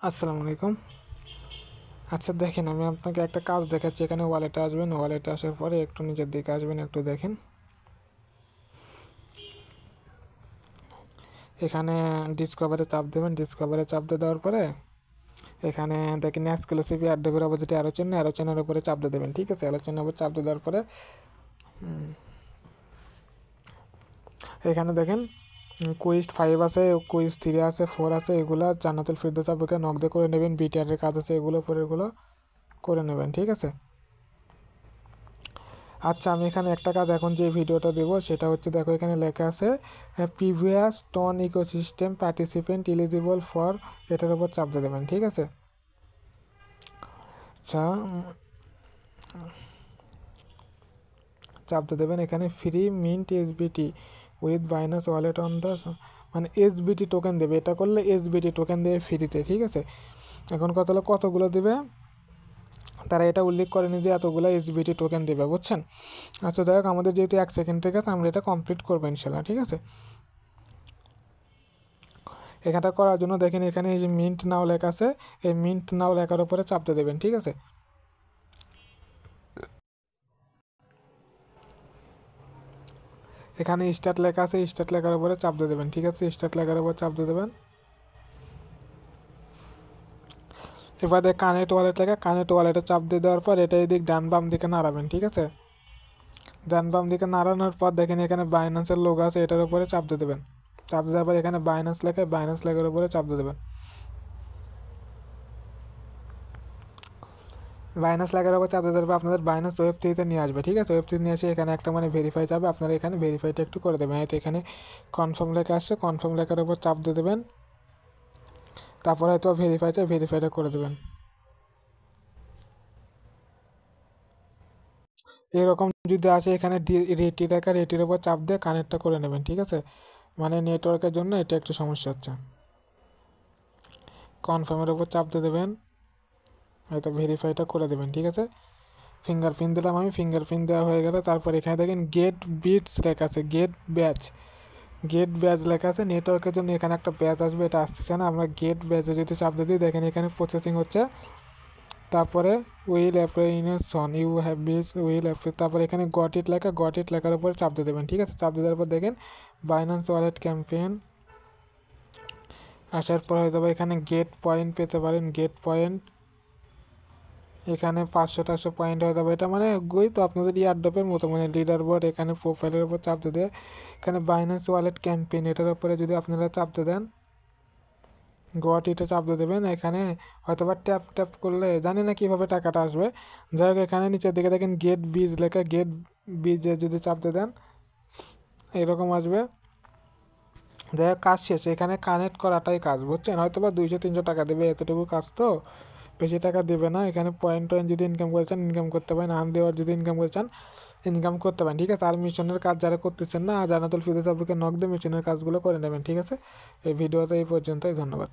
আসসালামু আলাইকুম। আচ্ছা দেখেন, আমি আপনাকে একটা কাজ দেখাচ্ছি। এখানে ওয়ালেটে আসবেন, ওয়ালেটে আসার পরে একটু নিচের দিকে আসবেন, একটু দেখেন এখানে ডিসকভারে চাপ দেবেন। ডিসকভারে চাপ দেওয়ার পরে এখানে দেখেন এক্সক্লুসিভ অ্যাডোবের অপোজিটে অ্যারো চিহ্ন, অ্যারো চিহ্নের উপরে চাপ দিয়ে দেবেন। ঠিক আছে, অ্যারো চিহ্নের উপরে চাপ দিয়ে দেওয়ার পরে এখানে দেখেন কুইস্ট 5 আছে, কুইস্ট 3 আছে, 4 আছে। এগুলো জান্নাতুল ফিরদৌস আপুকে নক দিয়ে করে নেবেন। বিটিআরের কাজ আছে, এগুলো পরে এগুলো করে নেবেন। ঠিক আছে। আচ্ছা, আমি এখানে একটা কাজ এখন যে ভিডিওটা দেবো সেটা হচ্ছে, দেখো এখানে লেখা আছে previous ton ecosystem participant eligible for, এটার উপর চাপ দিয়ে দেবেন। ঠিক আছে। আচ্ছা, চাপ দিয়ে দেবেন। এখানে free mint SBT with Binance wallet on the, মানে এসবিটি টোকেন দেবে। এটা করলে এসবিটি টোকেন দেবে ফ্রিতে। ঠিক আছে। এখন কত হলো, কতগুলো দেবে তারা এটা উল্লেখ করেনি যে এতগুলো এসবিটি টোকেন দেবে, বুঝছেন। আচ্ছা যাই হোক, আমাদের যেহেতু 1 সেকেন্ডের কাছে, আমরা এটা কমপ্লিট করবো ইনশাল্লাহ। ঠিক আছে। এখানটা করার জন্য দেখেন এখানে এই যে মিন্ট নাও লেখা আছে, এই মিন্ট নাও লেখার উপরে চাপতে দেবেন। ঠিক আছে। এখানে স্টার্ট লেখা আছে, স্টার্ট লেখার উপরে চাপ দিয়ে দেবেন। ঠিক আছে, স্টার্ট লেখার উপর চাপ দিয়ে দেবেন। এবার দেখ কানেক্ট ওয়ালেট লেখা, কানেক্ট ওয়ালেটে চাপ দিয়ে দেওয়ার পর এটা এদিক ডান বাম দিকে নাড়াবেন। ঠিক আছে। ডান বাম দিকে নাড়ানোর পর দেখেন এখানে বাইন্যান্সের লোগো আছে, এটার উপরে চাপ দিয়ে দেবেন। চাপ দেওয়ার পর এখানে বাইন্যান্স লেখা, বাইন্যান্স লেখার উপরে চাপ দিয়ে দেবেন। বাইন্যান্স লেখার উপর চাপ দিয়ে দেওয়ার পর আপনাদের বাইন্যান্স ওয়েব থ্রিতে নিয়ে আসবে। ঠিক আছে। ওয়েব থ্রি নিয়ে এসে এখানে একটা মানে ভেরিফাই চাবে, আপনারা এখানে ভেরিফাইটা একটু করে দেবেন। হয়তো এখানে কনফার্ম লেখা আসছে, কনফার্ম লেখার উপর চাপ দিয়ে দেবেন। তারপর হয়তো ভেরিফাই চাই, ভেরিফাইটা করে দেবেন। এরকম যদি আসে এখানে রেটি লেখা, রেটির উপর চাপ দিয়ে কানেক্টটা করে নেবেন। ঠিক আছে। মানে নেটওয়ার্কের জন্য এটা একটু সমস্যা হচ্ছে। কনফার্মের উপর চাপ দিয়ে দেবেন, হয়তো ভেরিফাইটা করে দেবেন। ঠিক আছে। ফিঙ্গারপ্রিন্ট দিলাম আমি, ফিঙ্গারপ্রিন্ট দেওয়া হয়ে গেলে তারপর এখানে দেখেন গেট বিটস লেখা আছে, গেট ব্যাচ, গেট ব্যাচ লেখা আছে। নেটওয়ার্কের জন্য এখানে একটা ব্যাচ আসবে, এটা আসতেছে না। আমরা গেট ব্যাচে যদি চাপ দিয়ে দিই, দেখেন এখানে প্রসেসিং হচ্ছে। তারপরে উইল অ্যাপ্রিনেশন ইউ হ্যাভ বিস উইল অ্যাপ্রি, তারপরে এখানে গট ইট লেখা, গট ইট লেখার উপরে চাপ দিয়ে দেবেন। ঠিক আছে। চাপ দিয়ে দেওয়ার পর দেখেন বাইন্যান্স ওয়ালেট ক্যাম্পেইন আসার পর হয়তো এখানে গেট পয়েন্ট পেতে পারেন। গেট পয়েন্ট এখানে 500-400 পয়েন্ট হয়ে যাবে। এটা মানে গই তো আপনাদের ইয়ারড্রপের মতো, মানে লিডার বোর্ড। এখানে প্রোফাইলের উপর চাপ দিয়ে এখানে বাইন্যান্স ওয়ালেট ক্যাম্পেইন, এটার উপরে যদি আপনারা চাপ দিয়ে দেন, গোয়াট এটা চাপ দিয়ে দেবেন। এখানে হয়তো বা ট্যাপ ট্যাপ করলে জানি না কীভাবে টাকাটা আসবে। যাই হোক, এখানে নিচের দিকে দেখেন গেট বিজ লেখা, গেট বিজে যদি চাপ দিয়ে দেন এরকম আসবে। যাই হোক, কাজ শেষ। এখানে কানেক্ট করাটাই কাজ, বুঝছেন। হয়তো বা 200-300 টাকা দেবে, এতটুকু কাজ তো, বেশি টাকা দেবে না। এখানে পয়েন্ট যদি ইনকাম করে চান ইনকাম করতে পারেন, আনরিওয়ার্ড যদি ইনকাম করে চান ইনকাম করতে পারেন। ঠিক আছে। আর মিশনের কাজ যারা করতেছেন না, জান্নাতুল ফিরদৌস আপুকে নক দিয়ে মিশনের কাজগুলো করে নেবেন। ঠিক আছে। এই ভিডিওতে এই পর্যন্তই, ধন্যবাদ।